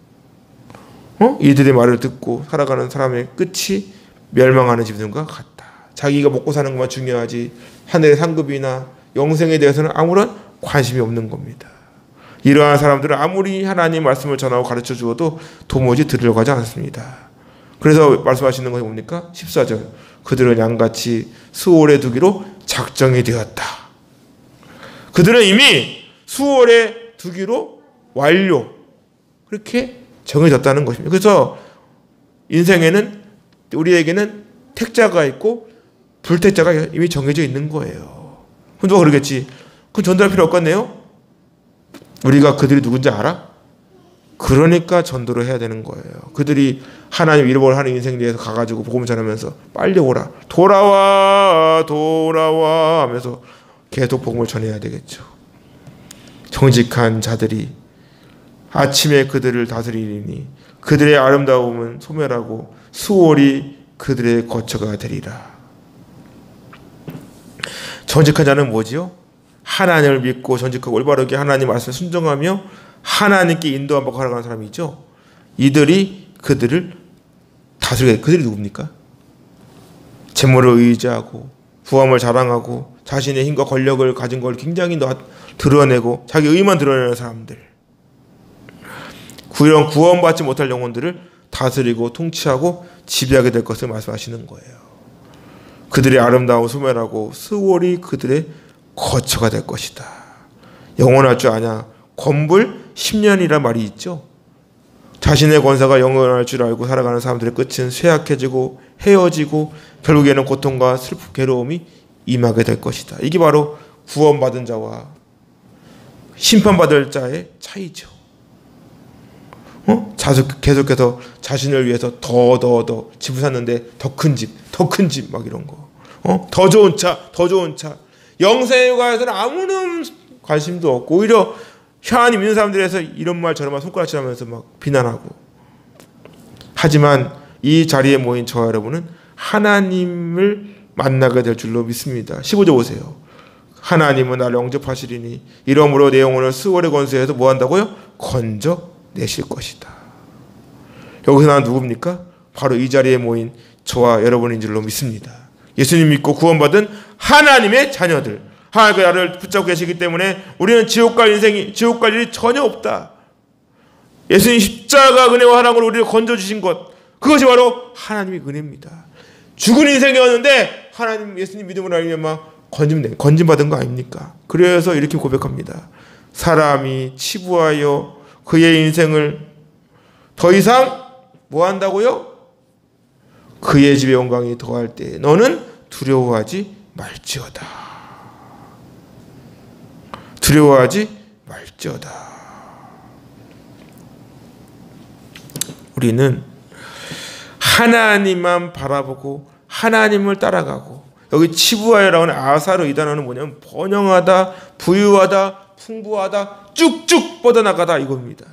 이들의 말을 듣고 살아가는 사람의 끝이 멸망하는 짐승과 같다. 자기가 먹고 사는 것만 중요하지 하늘의 상급이나 영생에 대해서는 아무런 관심이 없는 겁니다. 이러한 사람들은 아무리 하나님 말씀을 전하고 가르쳐 주어도 도무지 들으려고 하지 않습니다. 그래서 말씀하시는 것이 뭡니까? 14절. 그들은 양같이 수월에 두기로 작정이 되었다. 그들은 이미 수월에 두기로 완료. 그렇게 정해졌다는 것입니다. 그래서 인생에는 우리에게는 택자가 있고 불택자가 이미 정해져 있는 거예요. 그럼 누가 그러겠지? 그럼 전도할 필요 없겠네요? 우리가 그들이 누군지 알아? 그러니까 전도를 해야 되는 거예요. 그들이 하나님 잃어버려 하는 인생 뒤에서 가가지고 복음 전하면서 빨리 오라, 돌아와 돌아와 하면서 계속 복음을 전해야 되겠죠. 정직한 자들이 아침에 그들을 다스리니 그들의 아름다움은 소멸하고 수월이 그들의 거처가 되리라. 정직한 자는 뭐지요? 하나님을 믿고 정직하고 올바르게 하나님 말씀에 순종하며 하나님께 인도함 받고 살아가는 사람이 있죠. 이들이 그들을 다스리게. 그들이 누굽니까? 재물을 의지하고 부함을 자랑하고 자신의 힘과 권력을 가진 걸 굉장히 드러내고 자기 의만 드러내는 사람들, 이런 구원받지 못할 영혼들을 다스리고 통치하고 지배하게 될 것을 말씀하시는 거예요. 그들의 아름다움 소멸하고 수월이 그들의 거처가 될 것이다. 영원할 줄 아냐? 권불 10년이란 말이 있죠. 자신의 권세가 영원할 줄 알고 살아가는 사람들의 끝은 쇠약해지고 헤어지고 결국에는 고통과 슬픔, 괴로움이 임하게 될 것이다. 이게 바로 구원받은 자와 심판받을 자의 차이죠. 계속해서 자신을 위해서 더 집을 샀는데 더 큰 집 막 이런 거. 더 좋은 차. 영생에 관해서는 아무런 관심도 없고 오히려 하나님 믿는 사람들에서 이런 말 저런 말 손가락질하면서 막 비난하고. 하지만 이 자리에 모인 저와 여러분은 하나님을 만나게 될 줄로 믿습니다. 15절 보세요. 하나님은 나를 영접하시리니 이러므로 내 영혼을 수월의 권세에서 뭐 한다고요? 건져내실 것이다. 여기서 나는 누굽니까? 바로 이 자리에 모인 저와 여러분인 줄로 믿습니다. 예수님 믿고 구원받은 하나님의 자녀들, 하나님께 나를 붙잡고 계시기 때문에 우리는 지옥 갈 일이 전혀 없다. 예수님 십자가 은혜와 사랑으로 우리를 건져주신 것, 그것이 바로 하나님의 은혜입니다. 죽은 인생이었는데 하나님 예수님 믿음으로 알면 건짐받은 거 아닙니까? 그래서 이렇게 고백합니다. 사람이 치부하여 그의 인생을 더 이상 뭐 한다고요? 그의 집의 영광이 더할 때 너는 두려워하지 말지어다. 두려워하지 말지어다. 우리는 하나님만 바라보고 하나님을 따라가고, 여기 치부하여라고 하는 아사르 이 단어는 뭐냐면 번영하다, 부유하다, 풍부하다, 쭉쭉 뻗어나가다 이겁니다.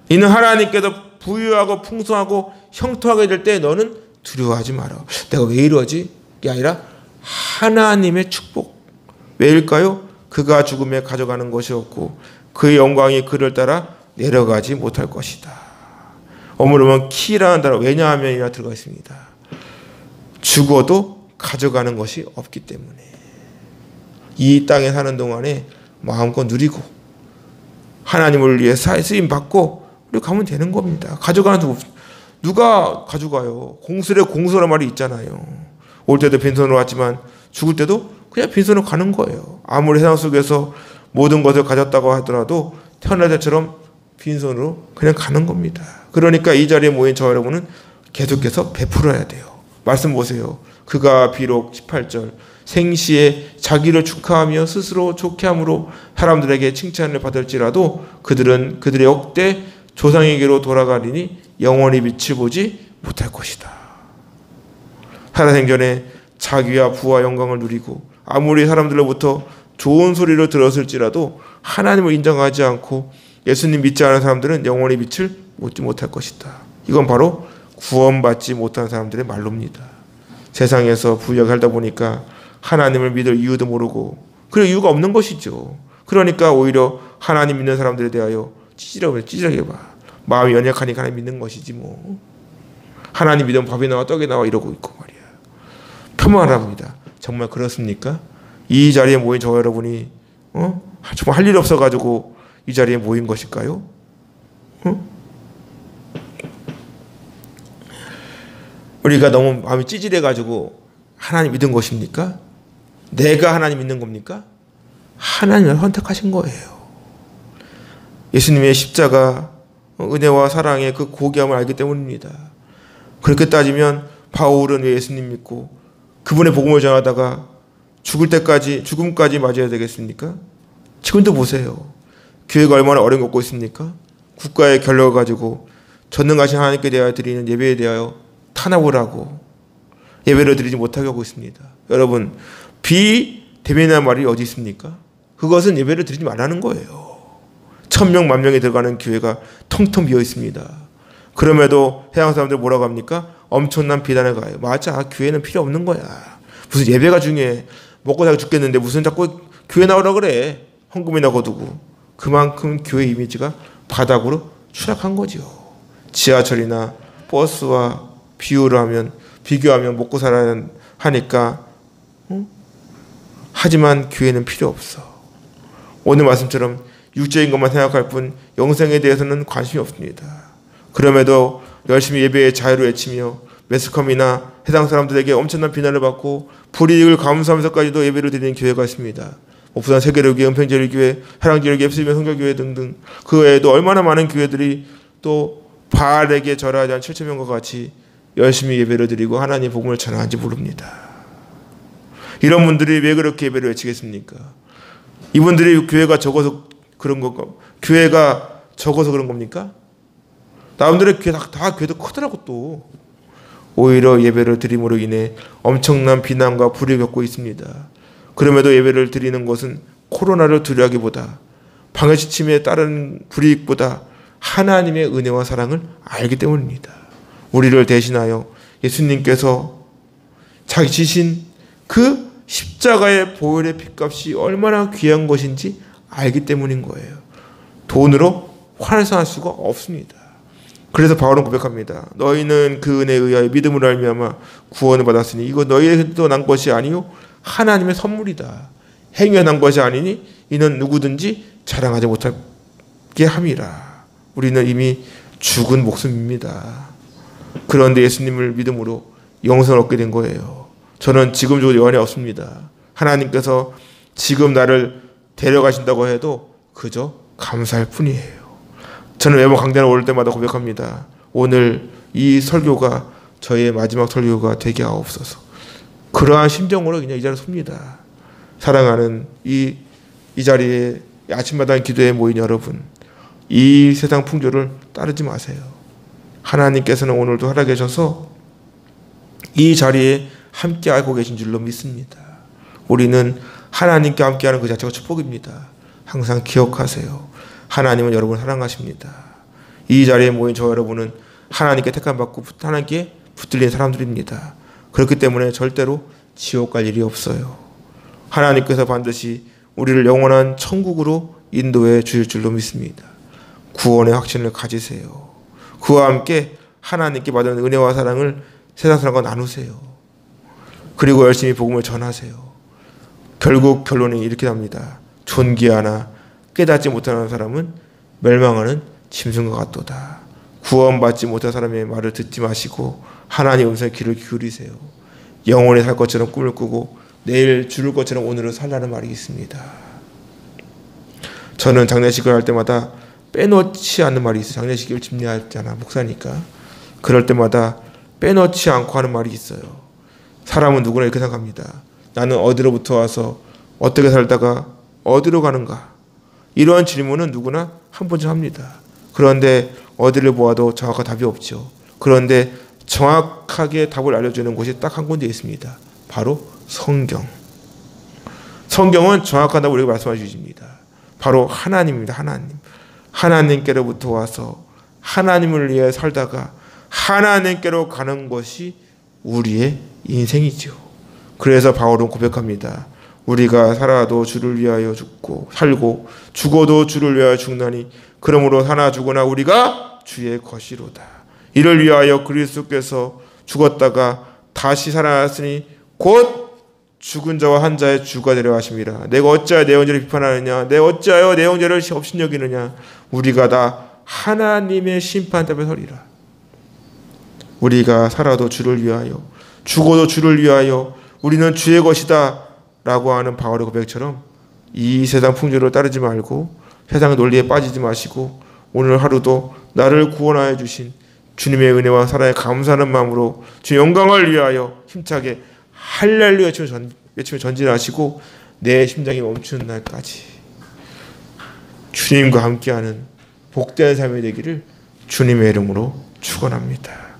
이는 하나님께서 부유하고 풍성하고 형통하게 될 때 너는 두려워하지 마라. 내가 왜 이러지? 이게 아니라 하나님의 축복. 왜일까요? 그가 죽음에 가져가는 것이 없고 그의 영광이 그를 따라 내려가지 못할 것이다. 어머니면 키라는 단어 왜냐하면이라 들어가 있습니다. 죽어도 가져가는 것이 없기 때문에 이 땅에 사는 동안에 마음껏 누리고 하나님을 위해 쓰임 받고 우리 가면 되는 겁니다. 가져가는 수 누가 가져가요? 공수란 말이 있잖아요. 올 때도 빈손으로 왔지만 죽을 때도 그냥 빈손으로 가는 거예요. 아무리 세상 속에서 모든 것을 가졌다고 하더라도 태어날 때처럼 빈손으로 그냥 가는 겁니다. 그러니까 이 자리에 모인 저 여러분은 계속해서 베풀어야 돼요. 말씀 보세요. 그가 비록 18절 생시에 자기를 축하하며 스스로 좋게 함으로 사람들에게 칭찬을 받을지라도 그들은 그들의 역대 조상에게로 돌아가리니 영원히 빛을 보지 못할 것이다. 살아생전에 자기와 부와 영광을 누리고 아무리 사람들로부터 좋은 소리를 들었을지라도 하나님을 인정하지 않고 예수님 믿지 않은 사람들은 영원히 빛을 보지 못할 것이다. 이건 바로 구원받지 못한 사람들의 말로입니다. 세상에서 부유하게 살다 보니까 하나님을 믿을 이유도 모르고 그럴 이유가 없는 것이죠. 그러니까 오히려 하나님 믿는 사람들에 대하여 찌질하게 봐. 마음이 연약하니까 하나님 믿는 것이지 뭐. 하나님 믿으면 밥이 나와 떡이 나와 이러고 있고 말이야. 표명합니다. 정말 그렇습니까? 이 자리에 모인 저 여러분이 정말 할 일이 없어가지고 이 자리에 모인 것일까요? 우리가 너무 마음이 찌질해가지고 하나님 믿은 것입니까? 내가 하나님 믿는 겁니까? 하나님을 선택하신 거예요. 예수님의 십자가, 은혜와 사랑의 그 고귀함을 알기 때문입니다. 그렇게 따지면 바울은 왜 예수님 믿고 그분의 복음을 전하다가 죽음까지 맞아야 되겠습니까? 지금도 보세요. 교회가 얼마나 어려운 겪고 있습니까? 국가의 결력을 가지고 전능하신 하나님께 대하여 드리는 예배에 대하여 탄압을 하고 예배를 드리지 못하게 하고 있습니다. 여러분, 비대면이라는 말이 어디 있습니까? 그것은 예배를 드리지 말라는 거예요. 1000명, 10,000명이 들어가는 교회가 텅텅 비어 있습니다. 그럼에도 해양 사람들 뭐라고 합니까? 엄청난 비난을 가해요. 맞아, 교회는 필요 없는 거야. 무슨 예배가 중요해. 먹고 살기 죽겠는데 무슨 자꾸 교회 나오라 그래. 헌금이나 거두고. 그만큼 교회 이미지가 바닥으로 추락한 거죠. 지하철이나 버스와 비교하면 먹고 살아야 하니까 하지만 교회는 필요 없어. 오늘 말씀처럼 육적인 것만 생각할 뿐 영생에 대해서는 관심이 없습니다. 그럼에도 열심히 예배의 자유를 외치며 매스컴이나 해당 사람들에게 엄청난 비난을 받고 불이익을 감수하면서까지도 예배를 드리는 교회가 있습니다. 부산 세계로교회, 은평제일교회, 사랑제일교회, FC면 성결교회 등등 그 외에도 얼마나 많은 교회들이 또 바알에게 절하지 않은 7,000명과 같이 열심히 예배를 드리고 하나님의 복음을 전하는지 모릅니다. 이런 분들이 왜 그렇게 예배를 외치겠습니까? 이분들이 교회가 적어서 그런 겁니까? 남들의 교회 다 교회도 크더라고. 또 오히려 예배를 드림으로 인해 엄청난 비난과 불이익을 겪고 있습니다. 그럼에도 예배를 드리는 것은 코로나를 두려워하기보다 방역지침에 따른 불이익보다 하나님의 은혜와 사랑을 알기 때문입니다. 우리를 대신하여 예수님께서 자기 지신 그 십자가의 보혈의 핏값이 얼마나 귀한 것인지 알기 때문인 거예요. 돈으로 환산할 수가 없습니다. 그래서 바울은 고백합니다. 너희는 그 은혜에 의하여 믿음으로 말미암아 구원을 받았으니 이거 너희에게도 난 것이 아니요 하나님의 선물이다. 행위에 난 것이 아니니 이는 누구든지 자랑하지 못하게 함이라. 우리는 이미 죽은 목숨입니다. 그런데 예수님을 믿음으로 영생을 얻게 된 거예요. 저는 지금 죽어도 여한이 없습니다. 하나님께서 지금 나를 데려가신다고 해도 그저 감사할 뿐이에요. 저는 매번 강단에 오를 때마다 고백합니다. 오늘 이 설교가 저의 마지막 설교가 되게 하옵소서. 그러한 심정으로 그냥 이 자리에 섭니다. 사랑하는 이 자리에 아침마다 기도에 모인 여러분, 이 세상 풍조를 따르지 마세요. 하나님께서는 오늘도 살아계셔서 이 자리에 함께 알고 계신 줄로 믿습니다. 우리는 하나님께 함께하는 그 자체가 축복입니다. 항상 기억하세요. 하나님은 여러분을 사랑하십니다. 이 자리에 모인 저 여러분은 하나님께 택함받고 하나님께 붙들린 사람들입니다. 그렇기 때문에 절대로 지옥 갈 일이 없어요. 하나님께서 반드시 우리를 영원한 천국으로 인도해 주실 줄로 믿습니다. 구원의 확신을 가지세요. 그와 함께 하나님께 받은 은혜와 사랑을 세상 사람과 나누세요. 그리고 열심히 복음을 전하세요. 결국 결론이 이렇게 납니다. 존귀하나 깨닫지 못하는 사람은 멸망하는 짐승과 같도다. 구원받지 못한 사람의 말을 듣지 마시고 하나님의 음성에 귀를 기울이세요. 영원히 살 것처럼 꿈을 꾸고 내일 죽을 것처럼 오늘을 살라는 말이 있습니다. 저는 장례식을 할 때마다 빼놓지 않는 말이 있어요. 장례식을 집례하잖아, 목사니까. 그럴 때마다 빼놓지 않고 하는 말이 있어요. 사람은 누구나 이렇게 생각합니다. 나는 어디로부터 와서 어떻게 살다가 어디로 가는가? 이러한 질문은 누구나 한 번쯤 합니다. 그런데 어디를 보아도 정확한 답이 없죠. 그런데 정확하게 답을 알려주는 곳이 딱 한 군데 있습니다. 바로 성경. 성경은 정확한 답을 우리에게 말씀해 주십니다. 바로 하나님입니다. 하나님께로부터 와서 하나님을 위해 살다가 하나님께로 가는 것이 우리의 인생이죠. 그래서 바울은 고백합니다. 우리가 살아도 주를 위하여 살고 죽어도 주를 위하여 죽나니 그러므로 사나 죽으나 우리가 주의 것이로다. 이를 위하여 그리스도께서 죽었다가 다시 살아났으니 곧 죽은 자와 한 자의 주가 되려 하심이라. 내가 어찌하여 내 형제를 비판하느냐? 내가 어찌하여 내 형제를 업신여기느냐? 우리가 다 하나님의 심판대 앞에 서리라. 우리가 살아도 주를 위하여, 죽어도 주를 위하여, 우리는 주의 것이다 라고 하는 바울의 고백처럼 이 세상 풍조를 따르지 말고 세상 논리에 빠지지 마시고 오늘 하루도 나를 구원하여 주신 주님의 은혜와 사랑에 감사하는 마음으로 주의 영광을 위하여 힘차게 할렐루야 외치며 전진하시고 내 심장이 멈추는 날까지 주님과 함께하는 복된 삶이 되기를 주님의 이름으로 축원합니다.